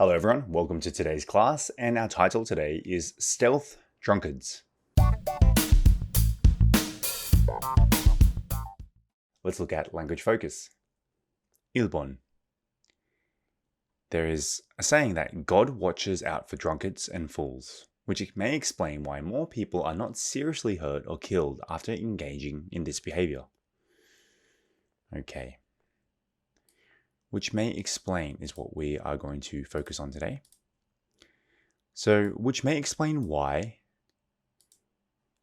Hello everyone, welcome to today's class, and our title today is Stealth Drunkards. Let's look at language focus. 1번. There is a saying that God watches out for drunkards and fools, which may explain why more people are not seriously hurt or killed after engaging in this behavior. Okay. Which may explain is what we are going to focus on today. So, which may explain why.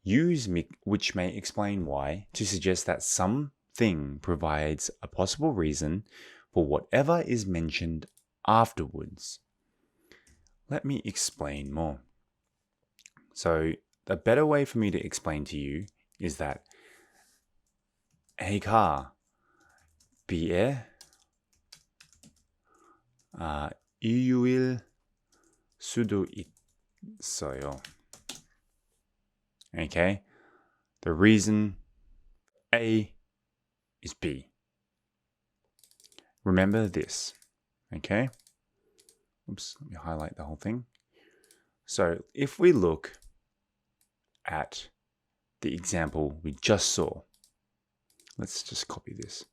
Use which may explain why to suggest that something provides a possible reason for whatever is mentioned afterwards. Let me explain more. So, the better way for me to explain to you is that A가 B의 이유일 수도 있어요. Okay? The reason A is B. Remember this. Okay? Oops, let me highlight the whole thing. So, if we look at the example we just saw, let's just copy this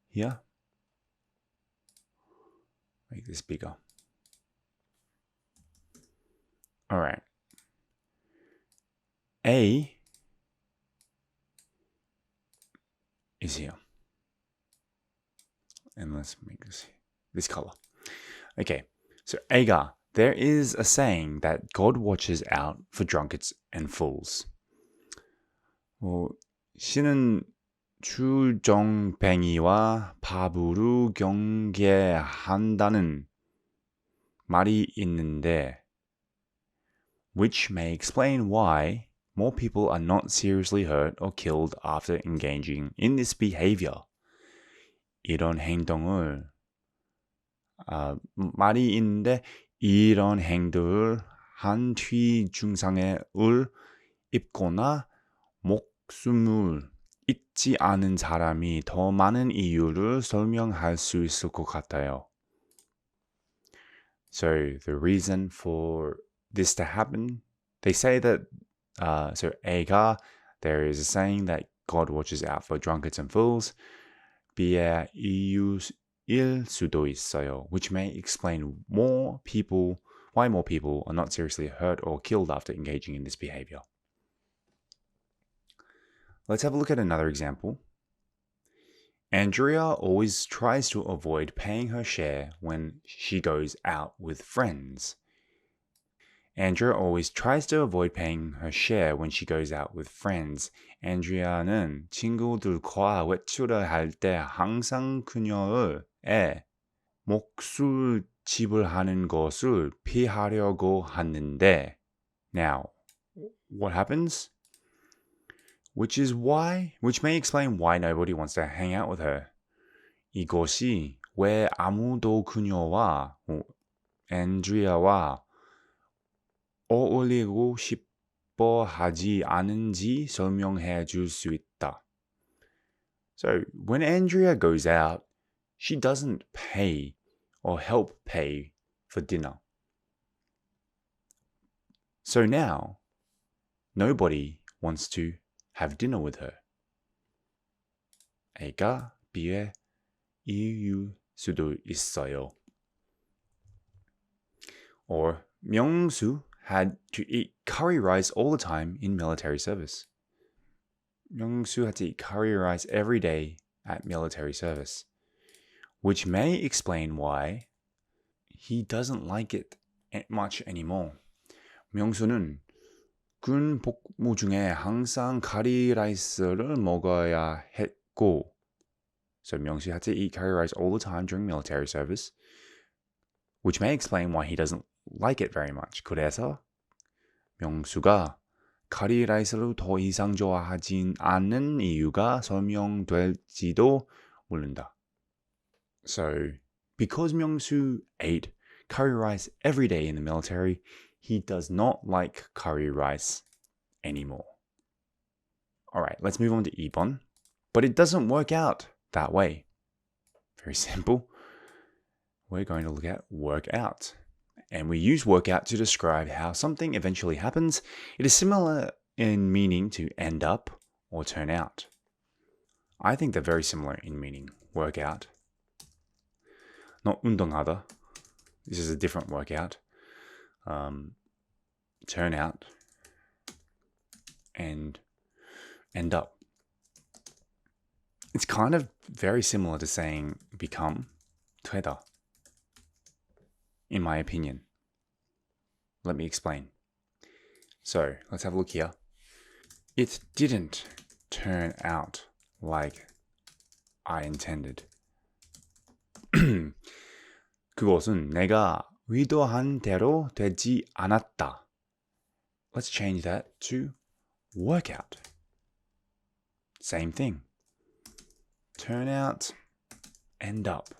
here. Make this bigger. All right. A is here. And let's make this color. Okay. So A가, there is a saying that God watches out for drunkards and fools. 신은 주정뱅이와 바보로 경계한다는 말이 있는데, which may explain why more people are not seriously hurt or killed after engaging in this behavior. 이런 행동을 말이 있는데 이런 행동을 한 뒤 증상을 입거나 목숨을 잊지 않은 사람이 더 많은 이유를 설명할 수 있을 것 같아요. So the reason for this to happen, they say that, so A가, there is a saying that God watches out for drunkards and fools. B의 이유일 수도 있어요, which may explain why more people are not seriously hurt or killed after engaging in this behavior. Let's have a look at another example. Andrea always tries to avoid paying her share when she goes out with friends. Andrea always tries to avoid paying her share when she goes out with friends. Andrea는 친구들과 외출을 할 때 항상 그녀의 몫을 지불하는 것을 피하려고 하는데. Now, what happens? Which may explain why nobody wants to hang out with her. 이것이 왜 아무도 그녀와 앤드리아와 어울리고 싶어 하지 않은지 설명해 줄 수 있다. So, when Andrea goes out, she doesn't pay or help pay for dinner. So now, nobody wants to have dinner with her. A가 B의 이유일 수도 있어요. Or 명수 had to eat curry rice all the time in military service. 명수 had to eat curry rice every day at military service, which may explain why he doesn't like it much anymore. 명수는 군 복무 중에 항상 curry rice를 먹어야 했고, so 명수 had to eat curry rice all the time during military service, which may explain why he doesn't like it very much. 그래서 명수가 curry rice를 더 이상 좋아하진 않는 이유가 설명될지도 모른다. So, because 명수 ate curry rice every day in the military, he does not like curry rice anymore. All right, let's move on to 2번. But it doesn't work out that way. Very simple. We're going to look at work out. And we use work out to describe how something eventually happens. It is similar in meaning to end up or turn out. I think they're very similar in meaning. Work out. Not 운동하다. This is a different workout. Turn out. And end up. It's kind of very similar to saying become, 되다, in my opinion. Let me explain. So, let's have a look here. It didn't turn out like I intended. 그것은 내가 의도한 대로 되지 않았다. Let's change that to work out. Same thing. Turn out, end up.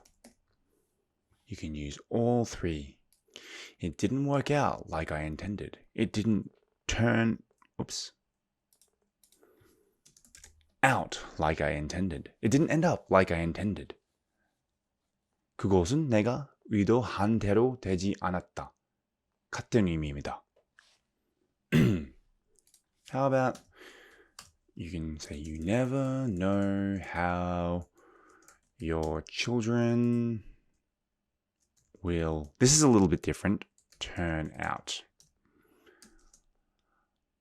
You can use all three. It didn't work out like I intended. It didn't turn, out like I intended. It didn't end up like I intended. 그것은 내가 의도한 대로 되지 않았다. 같은 의미입니다. How about you can say you never know how your children will, this is a little bit different, turn out.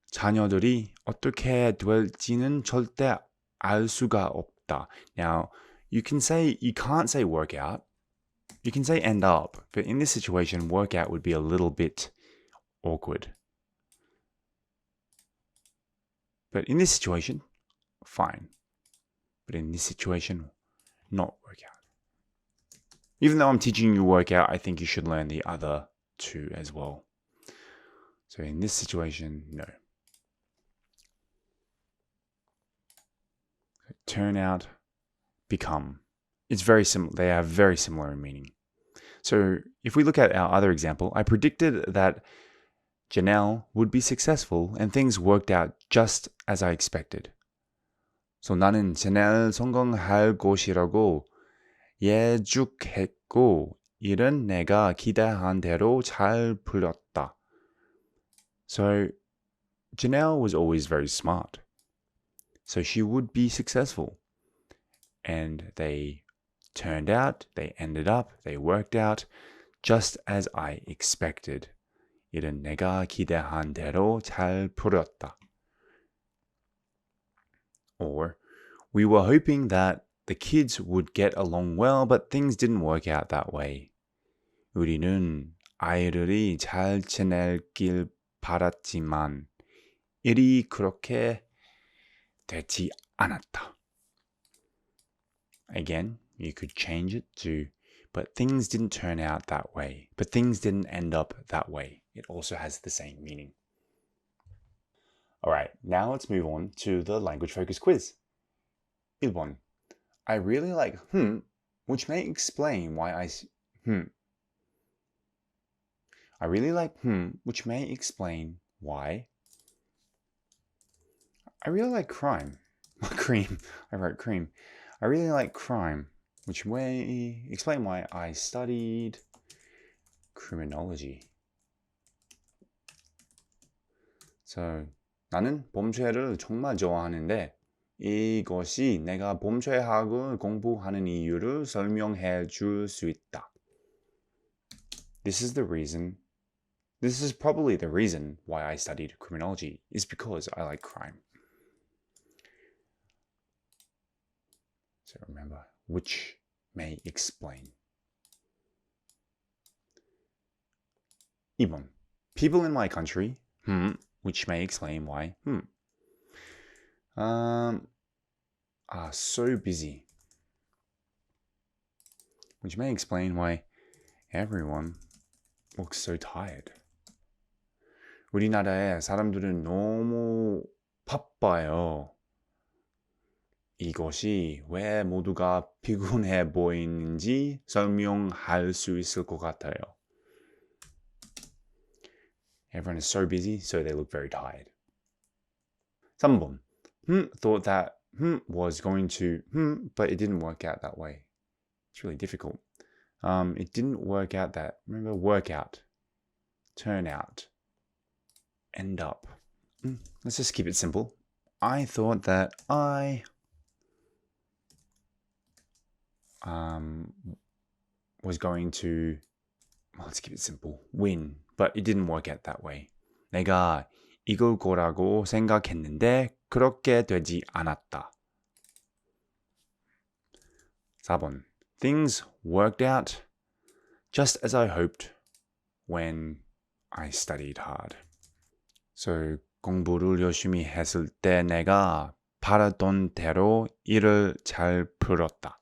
자녀들이 어떻게 될지는 절대 알 수가 없다. Now, you can't say work out. You can say end up, but in this situation, work out would be a little bit awkward. But in this situation, fine. But in this situation, not work out. Even though I'm teaching you work out, I think you should learn the other two as well. So in this situation, no. Turn out, become. It's very similar. They are very similar in meaning. So if we look at our other example, I predicted that Janelle would be successful and things worked out just as I expected. So 나는 Janelle 성공할 것이라고 예측했고 일은 내가 기대한 대로 잘 풀렸다. So Janelle was always very smart. So she would be successful. And they turned out, they ended up, they worked out just as I expected. 일은 내가 기대한 대로 잘 풀렸다. Or, we were hoping that the kids would get along well, but things didn't work out that way. 우리는 아이들이 잘 지내길 바랐지만 일이 그렇게 되지 않았다. Again, you could change it to, but things didn't turn out that way. But things didn't end up that way. It also has the same meaning. Alright, now let's move on to the language focus quiz. 1번. I really like which may explain why I really like which may explain why. I really like crime. Cream. I wrote cream. I really like crime, which may explain why I studied criminology. So, 나는 범죄를 정말 좋아하는데 이것이 내가 범죄학을 공부하는 이유를 설명해 줄 수 있다. This is probably the reason why I studied criminology, is because I like crime. So remember, which may explain. 2번. People in my country, which may explain why, are so busy. Which may explain why everyone looks so tired. 우리나라의 사람들은 너무 바빠요. 이것이 왜 모두가 피곤해 보이는지 설명할 수 있을 것 같아요. Everyone is so busy, so they look very tired. 3번. Thought that was going to but it didn't work out that way. It's really difficult. It didn't work out that. Remember, work out. turn out, end up. Let's just keep it simple. I thought that I was going to, let's keep it simple, win. But it didn't work out that way. 내가 이길 거라고 생각했는데 그렇게 되지 않았다. 4번. Things worked out just as I hoped when I studied hard. So 공부를 열심히 했을 때 내가 바라던 대로 일을 잘 풀었다.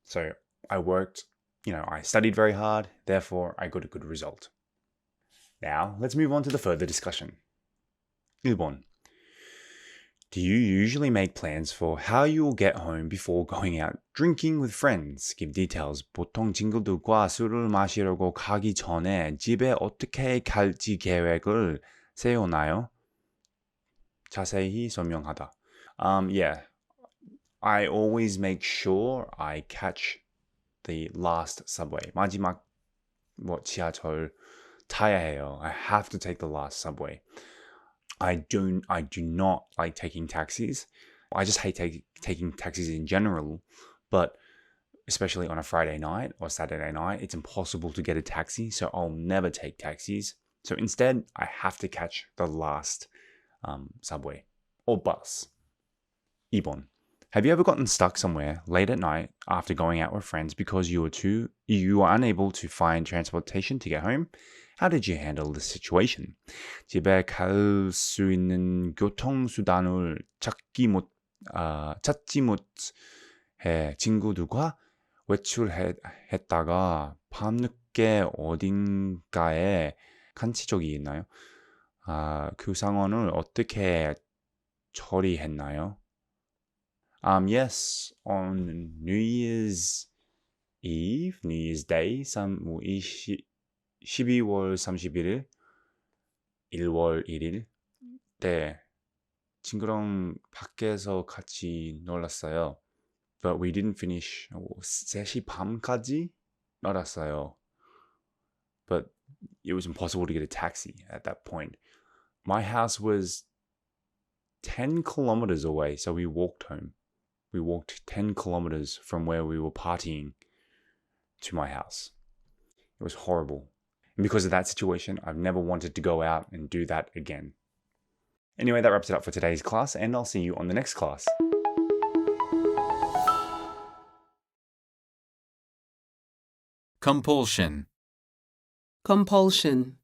So I worked, I studied very hard, therefore I got a good result. Now, let's move on to the further discussion. 1번. Do you usually make plans for how you will get home before going out drinking with friends? Give details. 보통 친구들과 술을 마시려고 가기 전에 집에 어떻게 갈지 계획을 세우나요? 자세히 설명하다. Yeah. I always make sure I catch the last subway. 마지막 지하철 타야 해요. I have to take the last subway. I do not like taking taxis. I just hate taking taxis in general, but especially on a Friday night or Saturday night, it's impossible to get a taxi, so I'll never take taxis. So instead, I have to catch the last subway or bus. 2번. Have you ever gotten stuck somewhere late at night after going out with friends because you were unable to find transportation to get home? How did you handle the situation? 집에 갈 수 있는 교통수단을 찾지 못해 친구들과 외출했다가 밤늦게 어딘가에 갇힌 적이 있나요? 그 상황을 어떻게 처리했나요? Yes, on New Year's Eve, New Year's Day, 12월 31일, 1월 1일 때 친구랑 밖에서 같이 놀았어요. But we didn't finish 3시 반까지 놀았어요. But it was impossible to get a taxi at that point. My house was 10 kilometers away, so we walked home. We walked 10 kilometers from where we were partying to my house. It was horrible. And because of that situation, I've never wanted to go out and do that again. Anyway, that wraps it up for today's class, and I'll see you on the next class. Compulsion. Compulsion.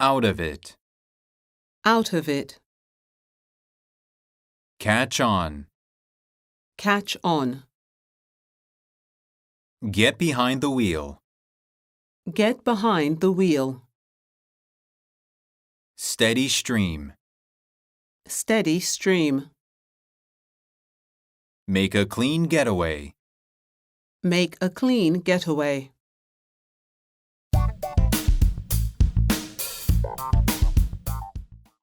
Out of it. Out of it. Catch on. Catch on. Get behind the wheel. Get behind the wheel. Steady stream. Steady stream. Make a clean getaway. Make a clean getaway.